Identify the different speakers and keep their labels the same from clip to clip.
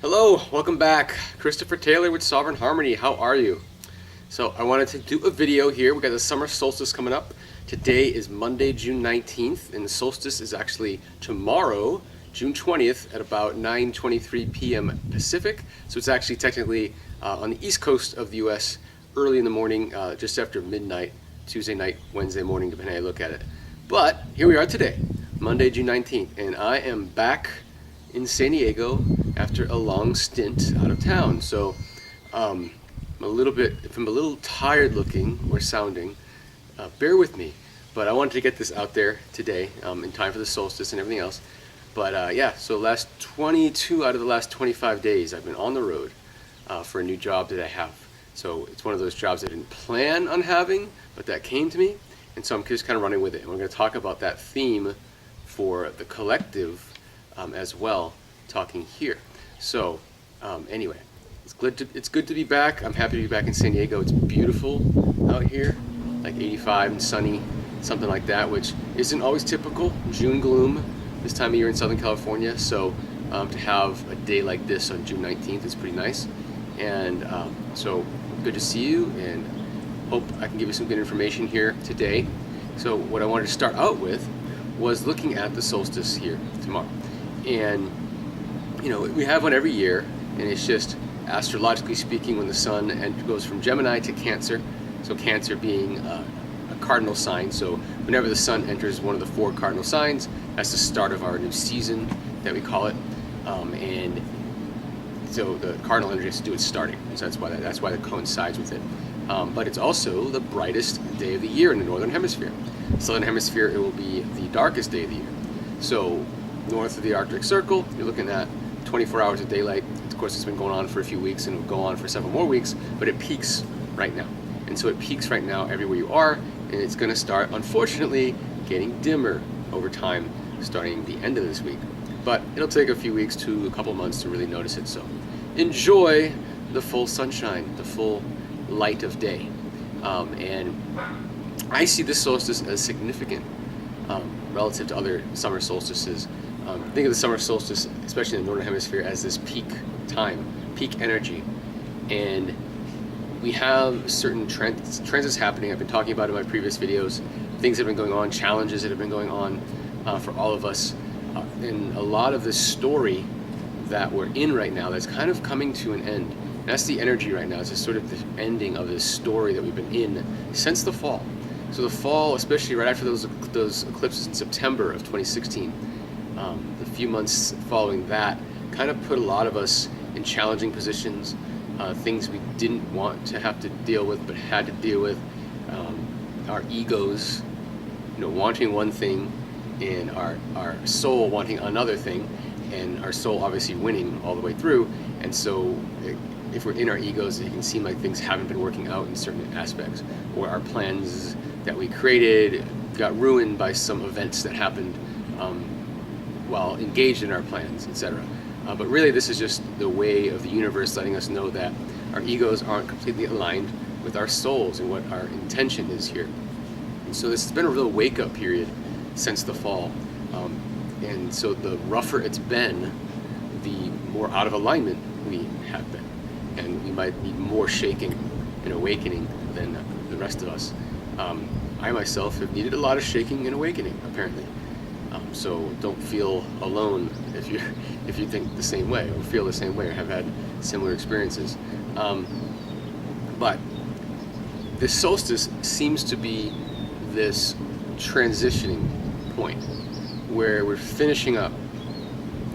Speaker 1: Hello, welcome back. Christopher Taylor with Sovereign Harmony. How are you? So I wanted to do a video here. We got the summer solstice coming up. Today is Monday, June 19th, and the solstice is actually tomorrow, June 20th at about 9:23 p.m. Pacific. So it's actually technically on the east coast of the US, early in the morning, just after midnight, Tuesday night, Wednesday morning, depending how you look at it. But here we are today, Monday, June 19th, and I am back in San Diego after a long stint out of town. So I'm a little tired looking or sounding, bear with me, but I wanted to get this out there today in time for the solstice and everything else. But yeah, so last 22 out of the last 25 days I've been on the road for a new job that I have. So it's one of those jobs I didn't plan on having, but that came to me, and so I'm just kind of running with it. And we're going to talk about that theme for the collective as well, talking here. So anyway, it's good to be back. I'm happy to be back in San Diego. It's beautiful out here, like 85 and sunny, something like that, which isn't always typical. June gloom this time of year in Southern California. So to have a day like this on June 19th is pretty nice. And so good to see you, and hope I can give you some good information here today. So what I wanted to start out with was looking at the solstice here tomorrow. And you know, we have one every year, and it's just astrologically speaking when the sun goes from Gemini to Cancer. So Cancer being a cardinal sign. So whenever the sun enters one of the four cardinal signs, that's the start of our new season that we call it. And so the cardinal energy has to do with starting. So that's why that coincides with it. But it's also the brightest day of the year in the northern hemisphere. Southern hemisphere, it will be the darkest day of the year. So north of the Arctic Circle, you're looking at 24 hours of daylight. Of course, it's been going on for a few weeks and will go on for several more weeks, but it peaks right now. And so it peaks right now everywhere you are, and it's going to start, unfortunately, getting dimmer over time, starting the end of this week. But it'll take a few weeks to a couple months to really notice it. So enjoy the full sunshine, the full light of day. And I see this solstice as significant relative to other summer solstices. Think of the summer solstice, especially in the northern hemisphere, as this peak time, peak energy. And we have certain transits happening. I've been talking about in my previous videos, things that have been going on, challenges that have been going on for all of us. And a lot of this story that we're in right now that's kind of coming to an end. And that's the energy right now. It's just sort of the ending of this story that we've been in since the fall. So the fall, especially right after those eclipses in September of 2016, the few months following that kind of put a lot of us in challenging positions, things we didn't want to have to deal with but had to deal with, our egos, wanting one thing, and our soul wanting another thing, and our soul obviously winning all the way through. And so if we're in our egos, it can seem like things haven't been working out in certain aspects, or our plans that we created got ruined by some events that happened while engaged in our plans, etc. But really, this is just the way of the universe letting us know that our egos aren't completely aligned with our souls and what our intention is here. And so this has been a real wake-up period since the fall. And so the rougher it's been, the more out of alignment we have been. And we might need more shaking and awakening than the rest of us. I myself have needed a lot of shaking and awakening, apparently. So don't feel alone if you think the same way, or feel the same way, or have had similar experiences. But this solstice seems to be this transitioning point where we're finishing up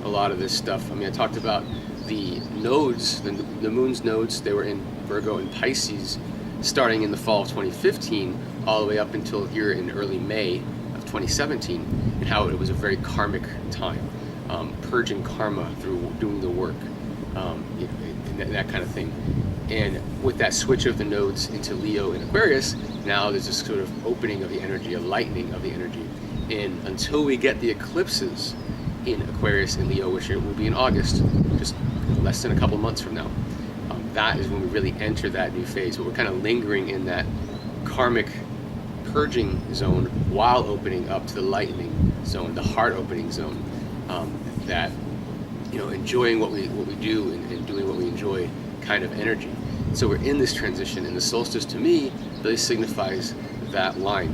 Speaker 1: a lot of this stuff. I mean, I talked about the nodes, the moon's nodes. They were in Virgo and Pisces starting in the fall of 2015 all the way up until here in early May of 2017, and how it was a very karmic time, purging karma through doing the work, and that kind of thing. And with that switch of the nodes into Leo and Aquarius, now there's this sort of opening of the energy, a lightening of the energy. And until we get the eclipses in Aquarius and Leo, which it will be in August, just less than a couple months from now, that is when we really enter that new phase. But we're kind of lingering in that karmic purging zone while opening up to the lightening zone, the heart opening zone, that enjoying what we do and doing what we enjoy kind of energy. So we're in this transition, and the solstice to me really signifies that line.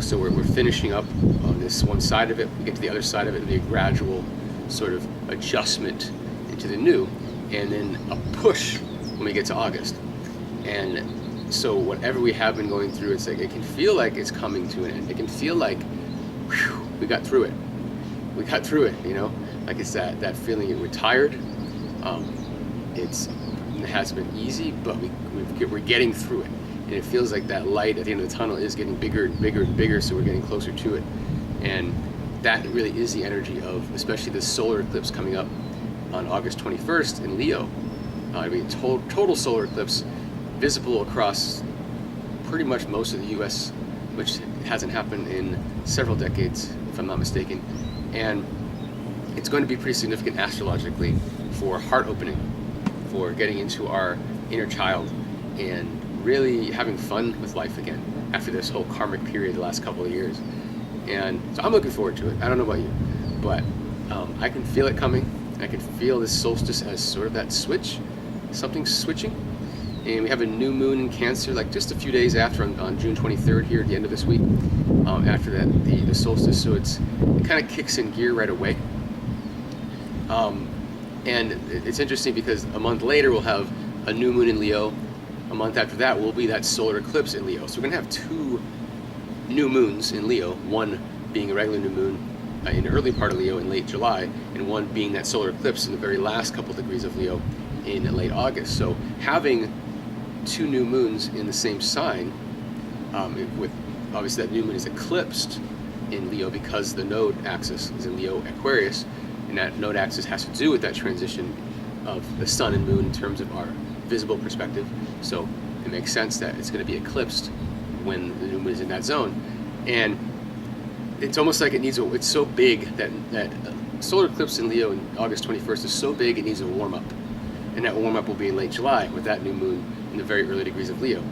Speaker 1: So we're finishing up on this one side of it. We get to the other side of it, it'll be a gradual sort of adjustment into the new, and then a push when we get to August. And so whatever we have been going through, it's like it can feel like it's coming to an end. It can feel like, whew, we got through it. We got through it, like it's that feeling we're tired. It hasn't been easy, but we're getting through it. And it feels like that light at the end of the tunnel is getting bigger and bigger and bigger, so we're getting closer to it. And that really is the energy of, especially the solar eclipse coming up on August 21st in Leo. It'll be a total solar eclipse, visible across pretty much most of the US, which hasn't happened in several decades, if I'm not mistaken. And it's going to be pretty significant astrologically for heart opening, for getting into our inner child and really having fun with life again after this whole karmic period the last couple of years. And so I'm looking forward to it. I don't know about you, but I can feel it coming. I can feel this solstice as sort of that switch, something switching. And we have a new moon in Cancer, like just a few days after, on June 23rd here at the end of this week. After that, the solstice, so it kind of kicks in gear right away. And it's interesting because a month later we'll have a new moon in Leo. A month after that will be that solar eclipse in Leo. So we're going to have two new moons in Leo, one being a regular new moon in the early part of Leo in late July, and one being that solar eclipse in the very last couple degrees of Leo in late August. So having two new moons in the same sign, with obviously that new moon is eclipsed in Leo because the node axis is in Leo Aquarius, and that node axis has to do with that transition of the sun and moon in terms of our visible perspective. So it makes sense that it's going to be eclipsed when the new moon is in that zone. And it's almost like it's so big that solar eclipse in Leo on August 21st is so big it needs a warm up. And that warm up will be in late July with that new moon in the very early degrees of Leo.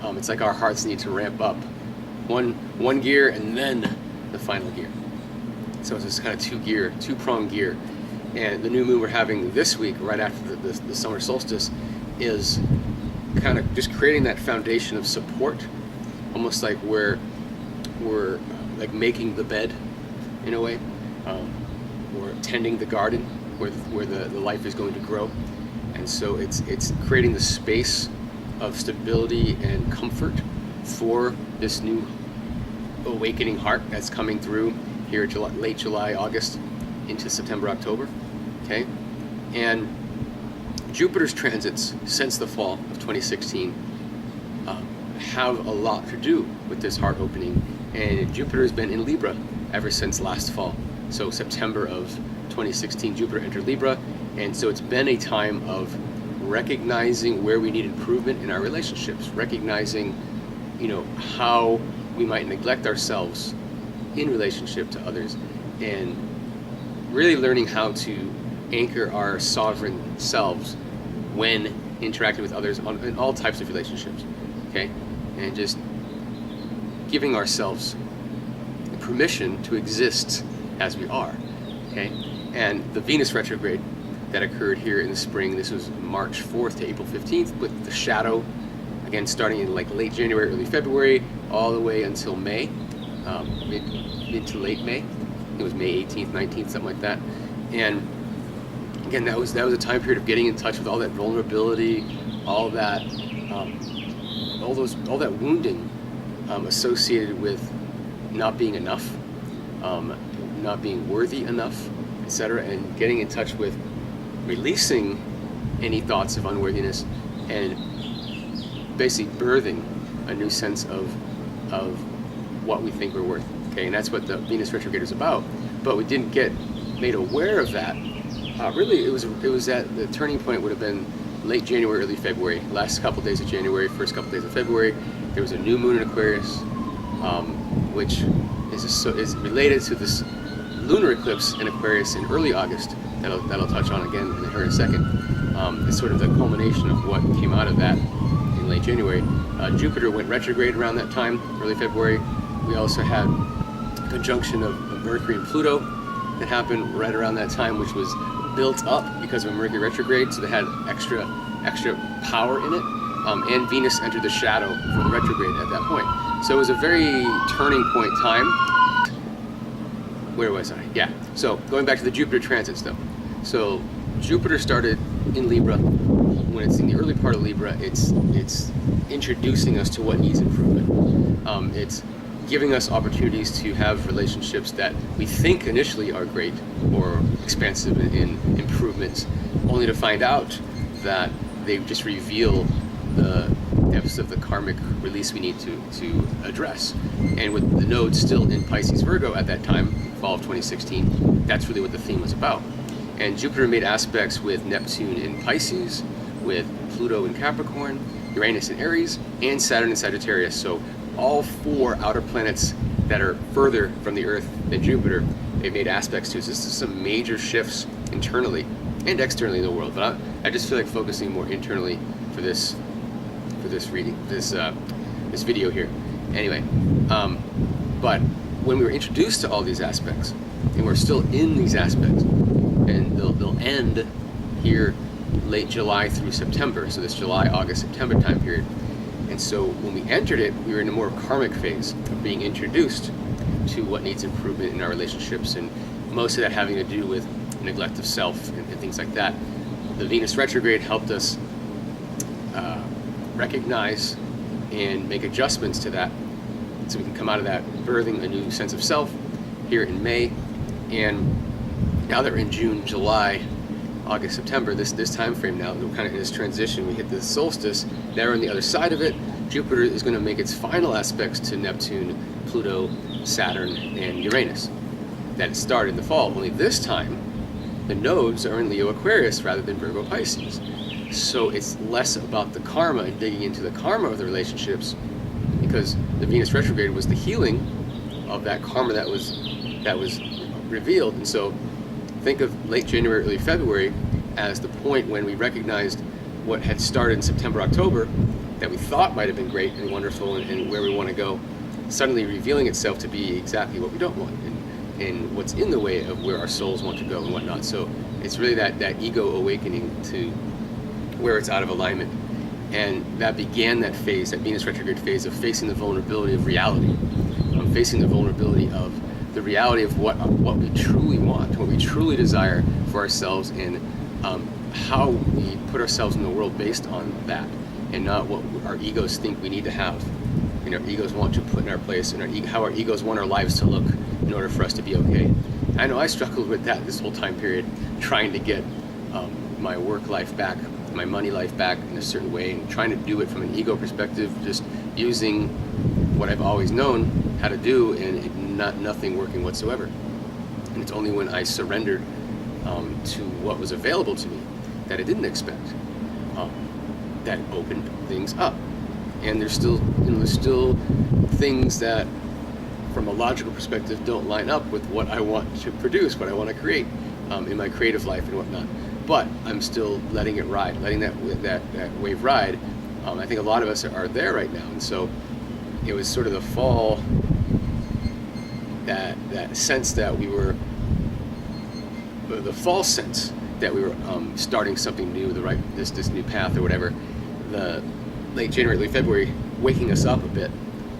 Speaker 1: It's like our hearts need to ramp up one gear and then the final gear. So it's this kind of two-pronged gear. And the new moon we're having this week, right after the summer solstice, is kind of just creating that foundation of support, almost like we're like making the bed in a way, or tending the garden where the life is going to grow. And so it's creating the space of stability and comfort for this new awakening heart that's coming through here late July, August into September, October. Okay, and Jupiter's transits since the fall of 2016 have a lot to do with this heart opening, and Jupiter has been in Libra ever since last fall. So September of 2016, Jupiter entered Libra, and so it's been a time of recognizing where we need improvement in our relationships, recognizing, how we might neglect ourselves in relationship to others, and really learning how to anchor our sovereign selves when interacting with others in all types of relationships, okay? And just giving ourselves permission to exist as we are, okay? And the Venus retrograde that occurred here in the spring, this was March 4th to April 15th, with the shadow, again, starting in like late January, early February, all the way until May, mid to late May. It was May 18th, 19th, something like that. And again, that was a time period of getting in touch with all that vulnerability, all that wounding associated with not being enough, not being worthy enough, etc., and getting in touch with releasing any thoughts of unworthiness and basically birthing a new sense of what we think we're worth. Okay, and that's what the Venus retrograde is about. But we didn't get made aware of that. Really, it was at the turning point would have been late January, early February. Last couple days of January, first couple days of February, there was a new moon in Aquarius, which is related to this lunar eclipse in Aquarius in early August. That'll touch on again in a second. It's sort of the culmination of what came out of that in late January. Jupiter went retrograde around that time, early February. We also had a conjunction of Mercury and Pluto that happened right around that time, which was built up because of a Mercury retrograde, so they had extra power in it. And Venus entered the shadow for the retrograde at that point. So it was a very turning point time. Where was I? Yeah. So going back to the Jupiter transits though. So Jupiter started in Libra. When it's in the early part of Libra, it's introducing us to what needs improvement. It's giving us opportunities to have relationships that we think initially are great or expansive in improvements, only to find out that they just reveal the depths of the karmic release we need to address. And with the nodes still in Pisces Virgo at that time, fall of 2016, that's really what the theme was about. And Jupiter made aspects with Neptune in Pisces, with Pluto in Capricorn, Uranus in Aries, and Saturn in Sagittarius. So all 4 outer planets that are further from the Earth than Jupiter, they made aspects to. So this is some major shifts internally and externally in the world. But I just feel like focusing more internally for this reading, this video here. Anyway, but when we were introduced to all these aspects, and we're still in these aspects, and they'll end here late July through September, so this July, August, September time period. And so when we entered it, we were in a more karmic phase of being introduced to what needs improvement in our relationships, and most of that having to do with neglect of self and things like that. The Venus retrograde helped us recognize and make adjustments to that, so we can come out of that birthing a new sense of self here in May. And now that we're in June, July, August, September, this time frame now, we're kind of in this transition. We hit the solstice. Now we're on the other side of it. Jupiter is going to make its final aspects to Neptune, Pluto, Saturn, and Uranus. That started in the fall. Only this time, the nodes are in Leo Aquarius rather than Virgo Pisces. So it's less about the karma and digging into the karma of the relationships, because the Venus retrograde was the healing of that karma that was revealed. And so think of late January, early February as the point when we recognized what had started in September, October, that we thought might have been great and wonderful and where we want to go, suddenly revealing itself to be exactly what we don't want, and what's in the way of where our souls want to go and whatnot. So it's really that ego awakening to where it's out of alignment. And that began that phase, that Venus retrograde phase of facing the vulnerability of reality, facing the vulnerability of the reality of what we truly want, what we truly desire for ourselves, and how we put ourselves in the world based on that, and not what our egos think we need to have, and our egos want to put in our place, and how our egos want our lives to look in order for us to be okay. I know I struggled with that this whole time period, trying to get my work life back, my money life back in a certain way, and trying to do it from an ego perspective, just using what I've always known how to do, and nothing working whatsoever. And it's only when I surrendered to what was available to me that I didn't expect that opened things up. And there's still things that from a logical perspective don't line up with what I want to produce, what I want to create in my creative life and whatnot. But I'm still letting it ride, letting that wave ride. I think a lot of us are there right now. And so it was sort of the fall, that sense that we were, the false sense that we were starting something new, this new path or whatever. The late January, late February, waking us up a bit,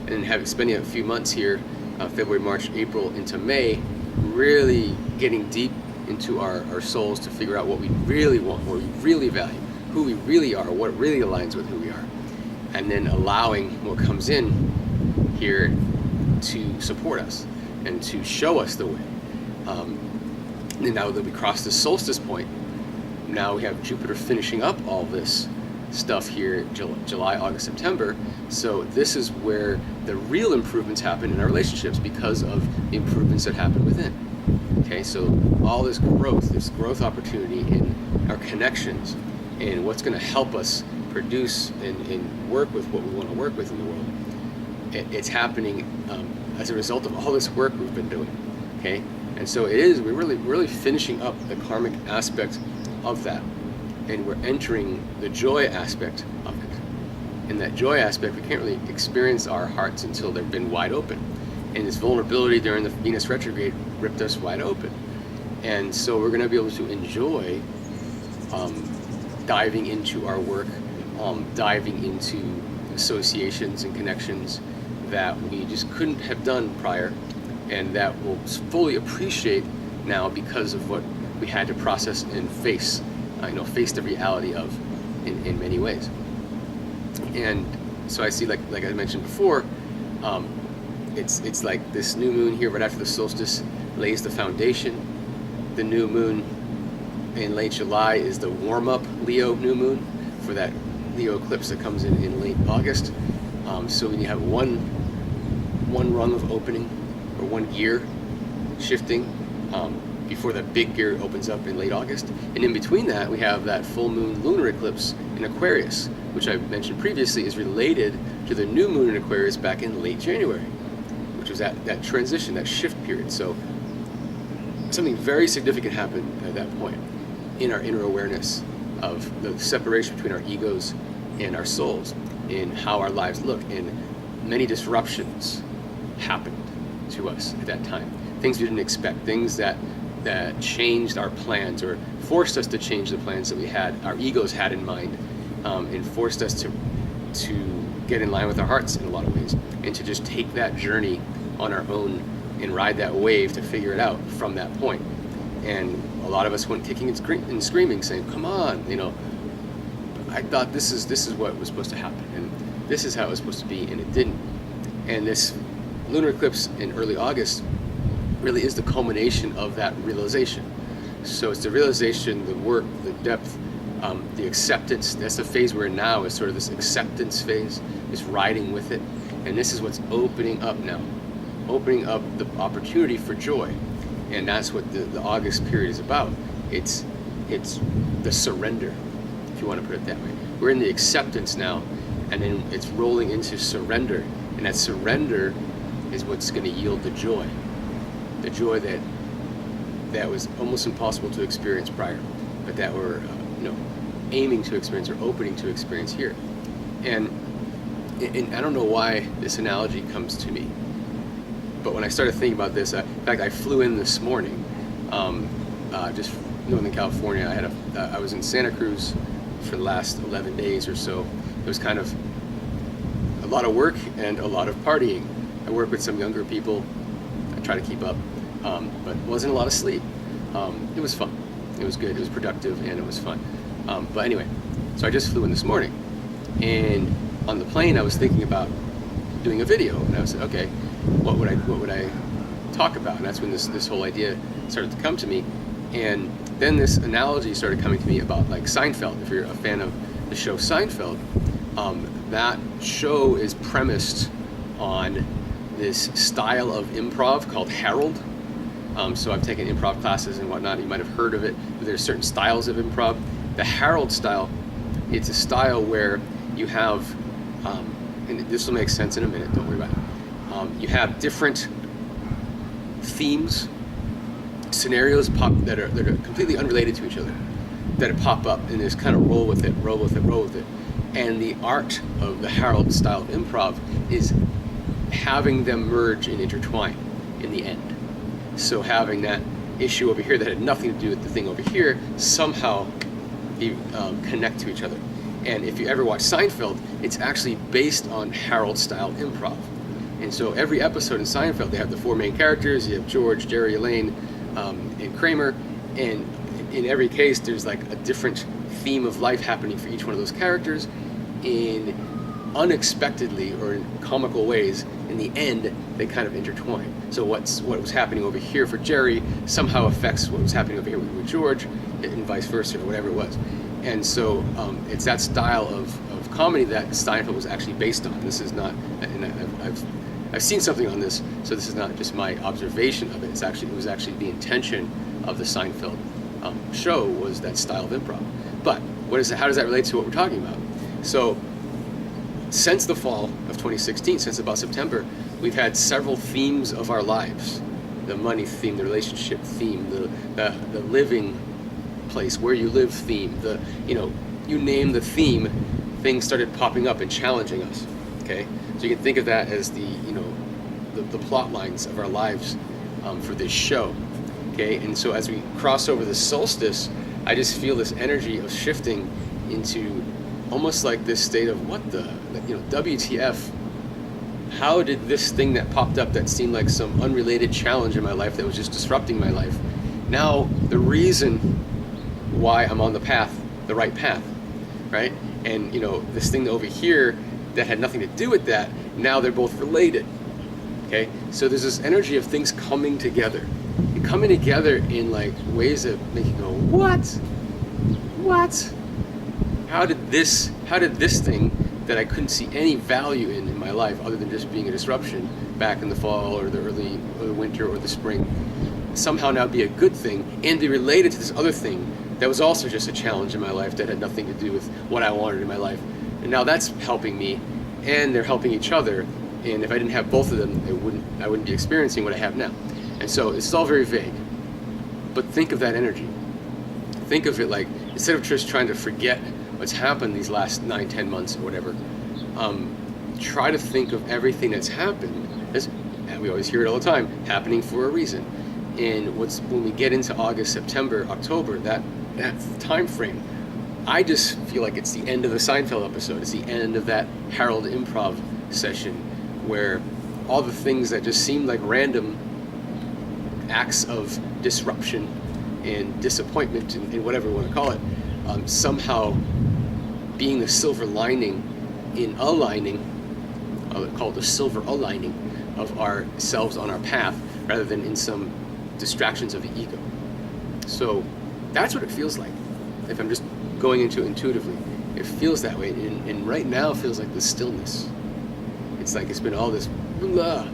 Speaker 1: and spending a few months here, February, March, April into May, really getting deep into our souls to figure out what we really want, what we really value, who we really are, what really aligns with who we are, and then allowing what comes in here to support us and to show us the way. And now that we crossed the solstice point, now we have Jupiter finishing up all this stuff here, July, August, September. So this is where the real improvements happen in our relationships, because of the improvements that happen within. Okay, so all this growth opportunity in our connections, and what's going to help us produce and work with what we want to work with in the world, it's happening as a result of all this work we've been doing. Okay, and so we're really finishing up the karmic aspect of that, and we're entering the joy aspect of it. In that joy aspect, we can't really experience our hearts until they've been wide open. And this vulnerability during the Venus retrograde ripped us wide open. And so we're going to be able to enjoy diving into our work, diving into associations and connections that we just couldn't have done prior, and that we'll fully appreciate now because of what we had to process and face, face the reality of in many ways. And so I see, like I mentioned before, it's like this new moon here right after the solstice lays the foundation. The new moon in late July is the warm-up Leo new moon for that Leo eclipse that comes in late August. So when you have one rung of opening, or one gear shifting, before that big gear opens up in late August, and in between that we have that full moon lunar eclipse in Aquarius, which I mentioned previously is related to the new moon in Aquarius back in late January, which was that transition, that shift period. So something very significant happened at that point in our inner awareness of the separation between our egos and our souls, in how our lives look, and many disruptions happened to us at that time. Things we didn't expect, things that changed our plans, or forced us to change the plans that we had, our egos had in mind, and forced us to get in line with our hearts in a lot of ways, and to just take that journey on our own and ride that wave to figure it out from that point. And a lot of us went kicking and screaming, saying, "Come on, I thought this is what was supposed to happen, and this is how it was supposed to be," and it didn't. And this lunar eclipse in early August really is the culmination of that realization. So it's the realization, the work, the depth, the acceptance. That's the phase we're in now, is sort of this acceptance phase, is riding with it. And this is what's opening up now, opening up the opportunity for joy. And that's what the August period is about. It's the surrender, if you want to put it that way. We're in the acceptance now, and then it's rolling into surrender. And that surrender is what's going to yield the joy that was almost impossible to experience prior, but that we're aiming to experience, or opening to experience here. And I don't know why this analogy comes to me, but when I started thinking about this, in fact, I flew in this morning, just Northern California. I was in Santa Cruz for the last 11 days or so. It was kind of a lot of work and a lot of partying. I work with some younger people. I try to keep up, but wasn't a lot of sleep. It was fun. It was good. It was productive, and it was fun. But anyway, so I just flew in this morning, and on the plane I was thinking about doing a video, and I was like, okay, what would I talk about? And that's when this whole idea started to come to me. And then this analogy started coming to me about, like, Seinfeld. If you're a fan of the show Seinfeld, that show is premised on this style of improv called Herald. So I've taken improv classes and whatnot. You might have heard of it. But there's certain styles of improv. The Herald style, it's a style where you have, and this will make sense in a minute, don't worry about it. You have different themes, scenarios that are completely unrelated to each other, that pop up, and just kind of roll with it. And the art of the Herald style of improv is having them merge and intertwine in the end. So having that issue over here that had nothing to do with the thing over here somehow connect to each other. And if you ever watch Seinfeld, it's actually based on Herald style improv. And so every episode in Seinfeld, they have the four main characters. You have George, Jerry, Elaine, and Kramer. And in every case, there's like a different theme of life happening for each one of those characters, in unexpectedly or in comical ways. In the end, they kind of intertwine. So what was happening over here for Jerry somehow affects what was happening over here with George, and vice versa, or whatever it was. And so it's that style of comedy that Seinfeld was actually based on. This is not, and I've seen something on this, so this is not just my observation of it. It was actually the intention of the Seinfeld show, was that style of improv. But how does that relate to what we're talking about? So since the fall of 2016, since about September, we've had several themes of our lives. The money theme, the relationship theme, the living place, where you live theme, you name the theme, things started popping up and challenging us. Okay? So you can think of that as the plot lines of our lives for this show. Okay, and so as we cross over the solstice, I just feel this energy of shifting into almost like this state of what the, WTF? How did this thing that popped up that seemed like some unrelated challenge in my life that was just disrupting my life, now the reason why I'm on the path, the right path, right? And this thing over here that had nothing to do with that, now they're both related. Okay, so there's this energy of things coming together, and coming together in like ways that make you go, what? How did this thing that I couldn't see any value in my life other than just being a disruption back in the fall or the early or the winter or the spring, somehow now be a good thing and be related to this other thing that was also just a challenge in my life that had nothing to do with what I wanted in my life. And now that's helping me, and they're helping each other. And if I didn't have both of them, I wouldn't be experiencing what I have now. And so it's all very vague. But think of that energy. Think of it like, instead of just trying to forget what's happened these last 9-10 months or whatever, try to think of everything that's happened as, and we always hear it all the time, happening for a reason. And when we get into August, September, October, that time frame, I just feel like it's the end of the Seinfeld episode. It's the end of that Harold improv session where all the things that just seemed like random acts of disruption and disappointment and whatever you want to call it, somehow being the silver lining in aligning, I'll call it the silver aligning of ourselves on our path rather than in some distractions of the ego. So that's what it feels like. If I'm just going into it intuitively, it feels that way. And right now it feels like the stillness. It's like it's been all this blah,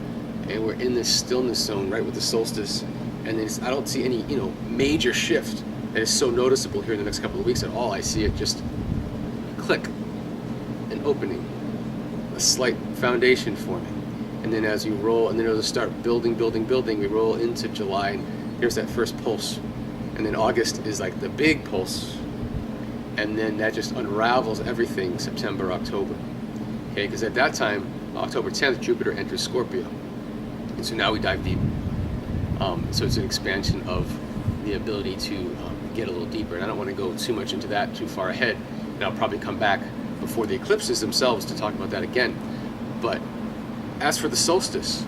Speaker 1: and we're in this stillness zone right with the solstice. And then I don't see any, major shift that is so noticeable here in the next couple of weeks at all. I see it just click, an opening, a slight foundation forming. And then as you roll, and then it'll start building, we roll into July, and here's that first pulse. And then August is like the big pulse. And then that just unravels everything September, October. Okay, because at that time, October 10th, Jupiter enters Scorpio. And so now we dive deep. So it's an expansion of the ability to get a little deeper. And I don't want to go too much into that too far ahead. And I'll probably come back before the eclipses themselves to talk about that again. But as for the solstice,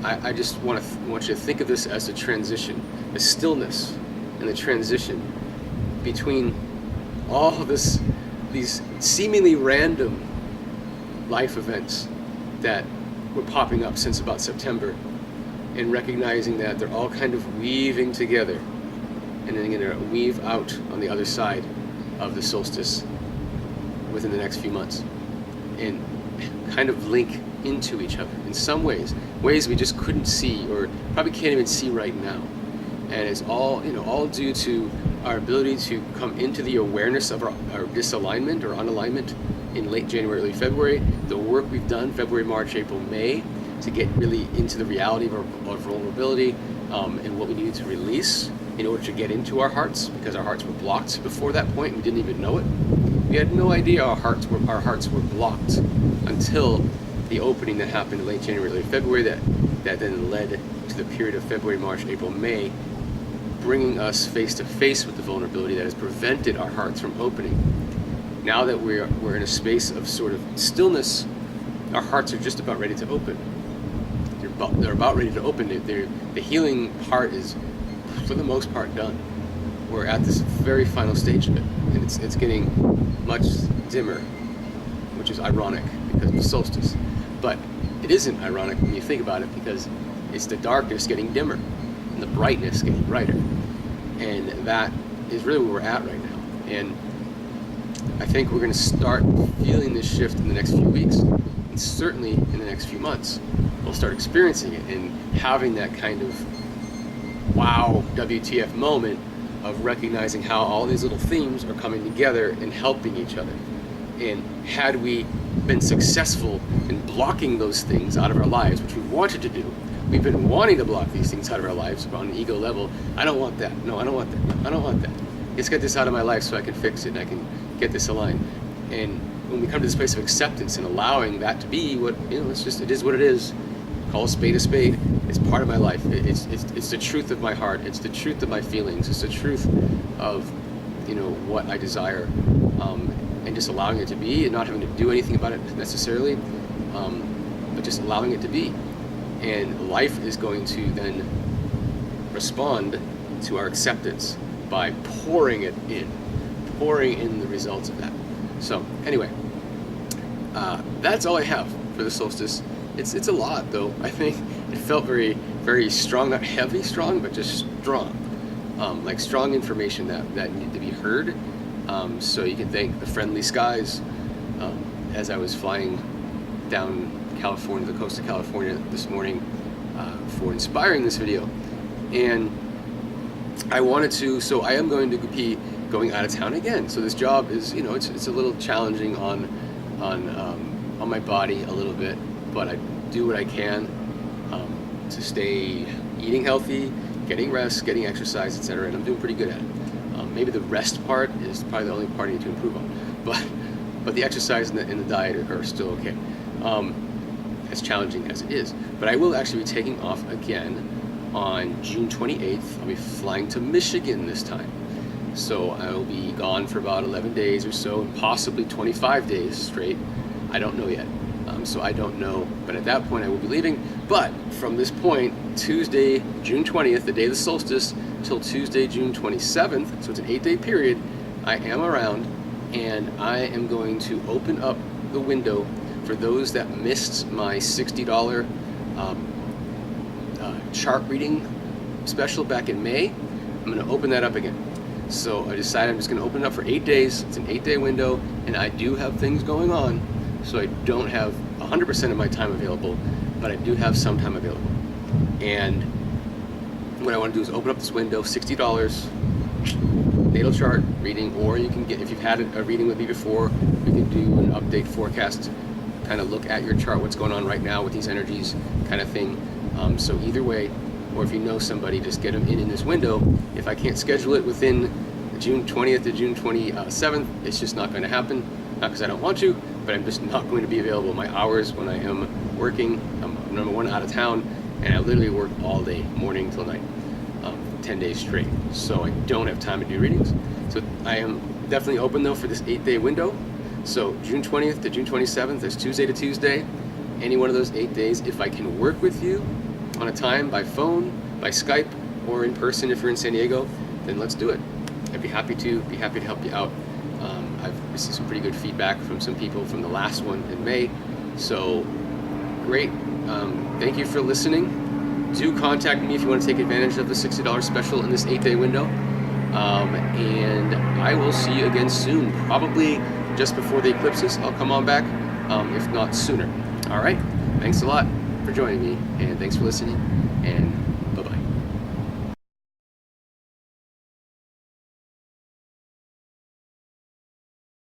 Speaker 1: I just want you to think of this as a transition, the stillness and the transition between all of these seemingly random life events that were popping up since about September, and recognizing that they're all kind of weaving together and then going to weave out on the other side of the solstice within the next few months and kind of link into each other in some ways we just couldn't see or probably can't even see right now. And it's all due to our ability to come into the awareness of our disalignment or unalignment in late January, early February. The work we've done February, March, April, May to get really into the reality of our vulnerability and what we needed to release in order to get into our hearts, because our hearts were blocked before that point. We didn't even know it. We had no idea our hearts were blocked until the opening that happened in late January, early February that then led to the period of February, March, April, May, bringing us face to face with the vulnerability that has prevented our hearts from opening. Now that we're in a space of sort of stillness, our hearts are just about ready to open. They're about ready to open. The healing part is, for the most part, done. We're at this very final stage of it, and it's getting much dimmer, which is ironic because of the solstice. But it isn't ironic when you think about it, because it's the darkness getting dimmer and the brightness getting brighter. And that is really where we're at right now. And I think we're going to start feeling this shift in the next few weeks, and certainly in the next few months. We'll start experiencing it and having that kind of wow, WTF moment of recognizing how all these little themes are coming together and helping each other. And had we been successful in blocking those things out of our lives, which we wanted to do, we've been wanting to block these things out of our lives on an ego level. I don't want that. No, I don't want that. No, I don't want that. Let's get this out of my life so I can fix it and I can get this aligned. And when we come to this place of acceptance and allowing that to be what, it is what it is, Call a spade a spade. It's part of my life. It's the truth of my heart. It's the truth of my feelings. It's the truth of, you know, what I desire, and just allowing it to be, and not having to do anything about it necessarily, but just allowing it to be. And life is going to then respond to our acceptance by pouring in the results of that. So anyway, that's all I have for the solstice. It's a lot, though. I think it felt very, very strong, not heavy strong, but just strong, like strong information that needed to be heard. So you can thank the friendly skies. As I was flying down California, the coast of California this morning, for inspiring this video. And I wanted to, so I am going to be going out of town again. So this job is, you know, it's a little challenging on my body a little bit, but I do what I can to stay eating healthy, getting rest, getting exercise, etc. And I'm doing pretty good at it. Maybe the rest part is probably the only part I need to improve on, but the exercise and the diet are still okay. As challenging as it is, but I will actually be taking off again on June 28th. I'll be flying to Michigan this time, so I'll be gone for about 11 days or so, and possibly 25 days straight. I don't know yet, so I don't know, but at that point I will be leaving. But from this point, Tuesday, June 20th, the day of the solstice, till Tuesday, June 27th, so it's an 8-day period, I am around, and I am going to open up the window for those that missed my $60 chart reading special back in May. I'm going to open that up again. So I decided I'm just going to open it up for 8 days. It's an 8-day window, and I do have things going on, so I don't have 100% of my time available, but I do have some time available. And what I want to do is open up this window, $60 natal chart reading, or you can get, if you've had a reading with me before, we can do an update forecast, kind of look at your chart, what's going on right now with these energies, kind of thing. So either way, or if you know somebody, just get them in this window. If I can't schedule it within June 20th to June 27th, it's just not going to happen. Not because I don't want to, but I'm just not going to be available. My hours when I am working, I'm number one out of town, and I literally work all day, morning till night, 10 days straight. So I don't have time to do readings. So I am definitely open though for this 8-day window. So June 20th to June 27th, that's Tuesday to Tuesday. Any one of those 8 days, if I can work with you on a time by phone, by Skype, or in person if you're in San Diego, then let's do it. I'd be happy to help you out. I've received some pretty good feedback from some people from the last one in May. So great. Thank you for listening. Do contact me if you want to take advantage of the $60 special in this 8-day window. And I will see you again soon, probably just before the eclipses. I'll come on back, if not sooner. All right. Thanks a lot for joining me, and thanks for listening, and